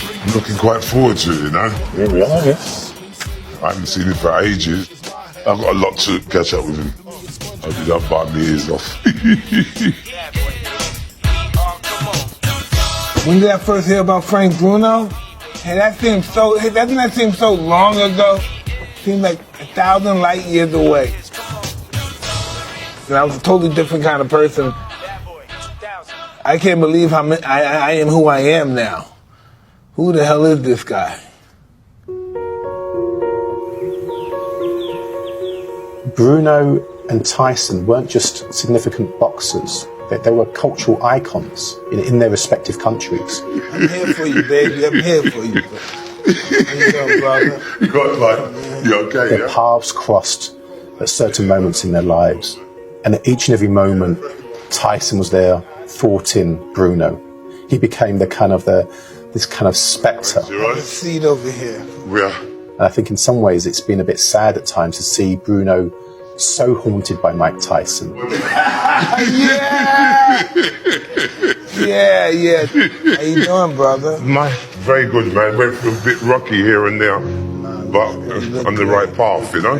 I'm looking quite forward to it, you know. Here we are, yeah. I haven't seen him for ages. I've got a lot to catch up with him. Hope he don't bite me ears off. When did I first hear about Frank Bruno? Hey, doesn't that seem so long ago? Seems like 1,000 light years away. And I was a totally different kind of person. I can't believe I am who I am now. Who the hell is this guy? Bruno and Tyson weren't just significant boxers. They were cultural icons in their respective countries. I'm here for you, baby. I'm here for you. How you doing, brother? You okay, Their paths crossed at certain moments in their lives. And at each and every moment, Tyson was there thwarting Bruno. He became this kind of spectre. Have a seat over here. Yeah. And I think in some ways it's been a bit sad at times to see Bruno so haunted by Mike Tyson. Yeah. How you doing, brother? Very good, man. Went through a bit rocky here and there, but on the right path, you know?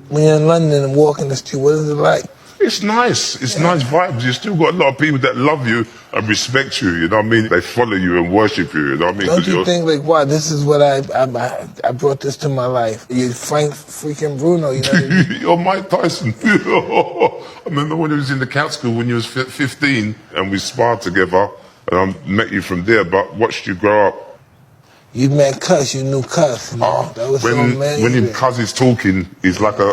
When you're in London and walking the street, what is it like? It's nice. It's nice vibes. You still got a lot of people that love you and respect you, you know what I mean? They follow you and worship you, you know what I mean? Don't you think, like, wow, this is what I brought this to my life. You're Frank freaking Bruno, you know what I mean? You're Mike Tyson. I remember when he was in the Catskill when you was 15 and we sparred together and I met you from there, but watched you grow up. You met Cuss, you knew Cuss. You know? That was so amazing. When him Cuss is talking, he's like a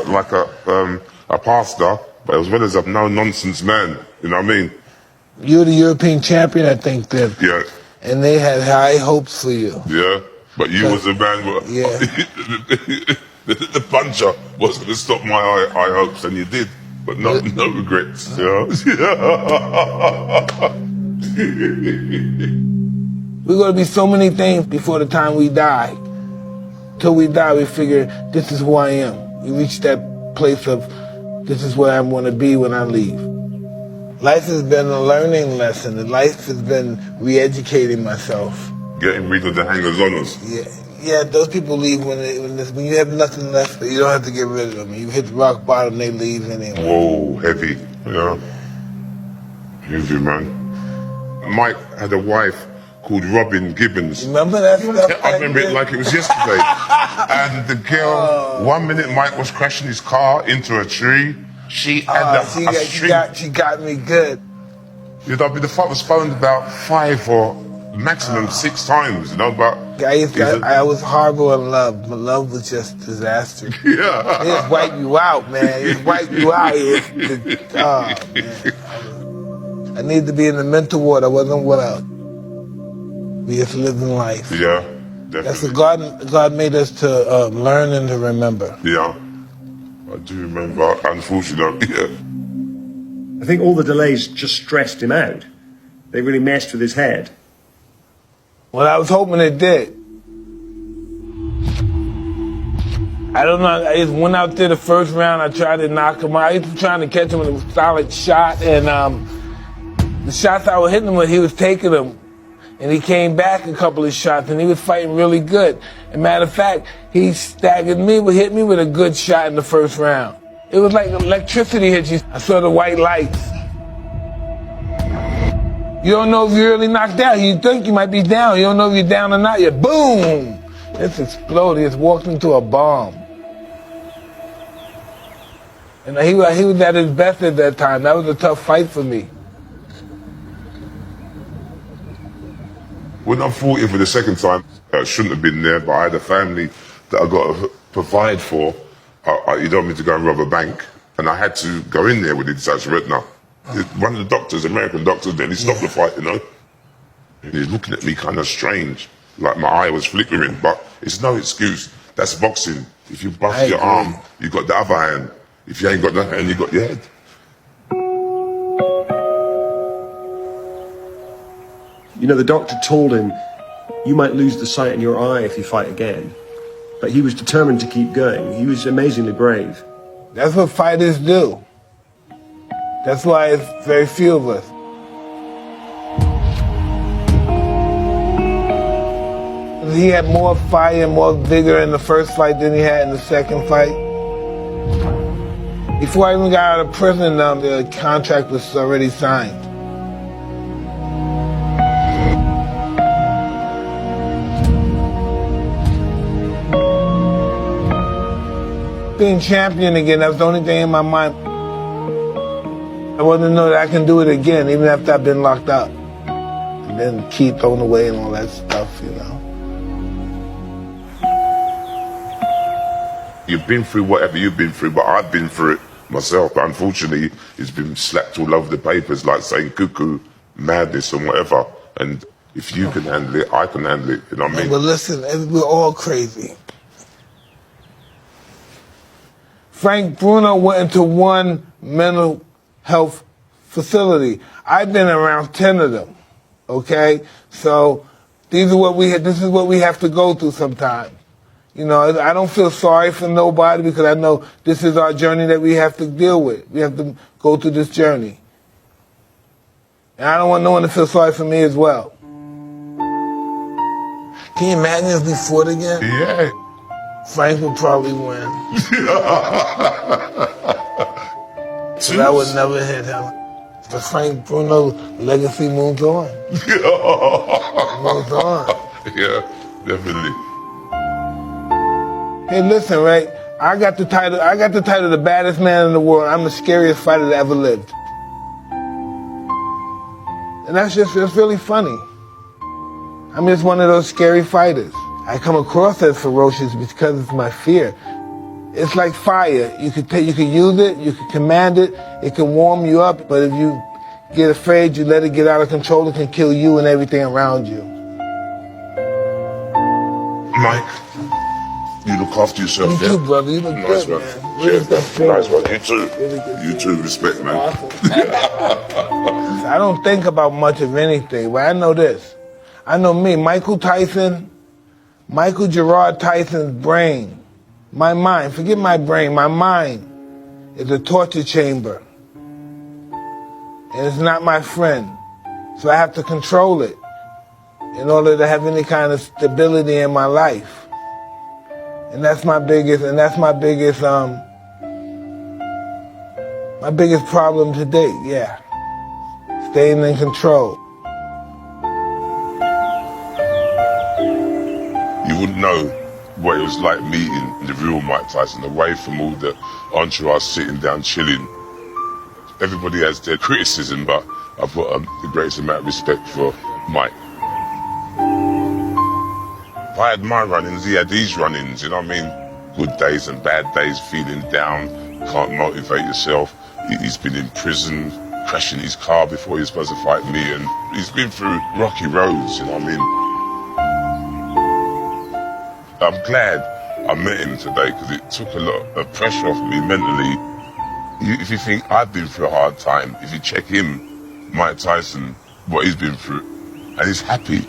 pastor, but as well as a no-nonsense man, you know what I mean? You're the European champion, I think, then. Yeah. And they had high hopes for you. Yeah, but you was a man. Yeah. The puncher was going to stop my high hopes, and you did, but no regrets. You know? We're going to be so many things before the time we die. Till we die, we figure, this is who I am. We reach that place of, this is where I'm going to be when I leave. Life has been a learning lesson. Life has been re-educating myself. Getting rid of the hangers-oners. Yeah. Those people leave when you have nothing left. You don't have to get rid of them. You hit the rock bottom, they leave anyway. Whoa, heavy. Yeah. Heavy, man. Mike had a wife called Robin Gibbons. Remember that stuff? I remember it like it was yesterday. And the girl, 1 minute Mike was crashing his car into a tree. She had a string. She got me good. You know, the fuck was phoned about 5 or maximum 6 times, you know, but... I was horrible in love. My love was just disaster. Yeah. It just wiped you out, man. It just wiped you out. Man. I needed to be in the mental ward. I wasn't without. We just living life. Yeah, definitely. That's what God made us to learn and to remember. Yeah, I do remember, unfortunately, yeah. I think all the delays just stressed him out. They really messed with his head. Well, I was hoping it did. I don't know, I just went out there the first round, I tried to knock him out. I was trying to catch him with a solid shot, and the shots I was hitting him with, he was taking them. And he came back a couple of shots, and he was fighting really good. As a matter of fact, he staggered me, hit me with a good shot in the first round. It was like electricity hit you. I saw the white lights. You don't know if you're really knocked out. You think you might be down. You don't know if you're down or not yet. Boom! It's exploded. It's walked into a bomb. And he was at his best at that time. That was a tough fight for me. When I fought him for the second time, I shouldn't have been there, but I had a family that I got to provide for. He told me to go and rob a bank, and I had to go in there with the detached retina. One of the doctors, American doctors, then he stopped the fight, you know. And he's looking at me kind of strange, like my eye was flickering, but it's no excuse. That's boxing. If you bust your arm, you got the other hand. If you ain't got that hand, you got your head. You know, the doctor told him, you might lose the sight in your eye if you fight again. But he was determined to keep going. He was amazingly brave. That's what fighters do. That's why it's very few of us. he had more fire and more vigor in the first fight than he had in the second fight. Before I even got out of prison, the contract was already signed. Being champion again, that was the only thing in my mind. I wanted to know that I can do it again, even after I've been locked up. And then key thrown away and all that stuff, you know. You've been through whatever you've been through, but I've been through it myself. But unfortunately, it's been slapped all over the papers, like saying cuckoo, madness, and whatever. And if you can handle it, I can handle it. You know what I mean? But listen, we're all crazy. Frank Bruno went into one mental health facility. I've been around 10 of them. Okay, so this is what we have to go through sometimes. You know, I don't feel sorry for nobody because I know this is our journey that we have to deal with. We have to go through this journey. And I don't want no one to feel sorry for me as well. Can you imagine if we fought again? Yeah. Frank would probably win. But I would never hit him. But Frank Bruno's legacy moves on. Moves on. Yeah, definitely. Hey, listen, right? I got the title the baddest man in the world. I'm the scariest fighter that ever lived. And it's really funny. I'm just one of those scary fighters. I come across as ferocious because it's my fear. It's like fire. You can use it, you can command it, it can warm you up, but if you get afraid, you let it get out of control, it can kill you and everything around you. Mike, you look after yourself, You too, brother. You look nice, good, man. man. Really Cheers, good man. Nice one. You too. Really good. You too. Respect, man. Awesome. I don't think about much of anything, but I know this. I know me, Michael Gerard Tyson's brain, my mind, forget my brain, my mind is a torture chamber. And it's not my friend. So I have to control it in order to have any kind of stability in my life. And that's my biggest problem today, yeah. Staying in control. You wouldn't know what it was like meeting the real Mike Tyson, away from all the entourage sitting down chilling. Everybody has their criticism, but I've got the greatest amount of respect for Mike. If I had my run-ins, he had these run-ins, you know what I mean? Good days and bad days, feeling down, can't motivate yourself. He's been in prison, crashing his car before he was supposed to fight me, and he's been through rocky roads, you know what I mean? I'm glad I met him today because it took a lot of pressure off me mentally. If you think I've been through a hard time, if you check him, Mike Tyson, what he's been through, and he's happy.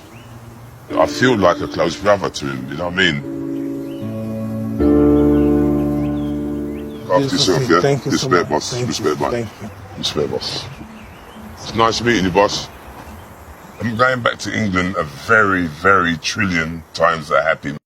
I feel like a close brother to him, you know what I mean? Look after yourself, yeah? Thank you so Respect, much. boss. Thank Respect, you. Mike. Thank you. Respect, boss. It's nice meeting you, boss. I'm going back to England a very, very trillion times that happy.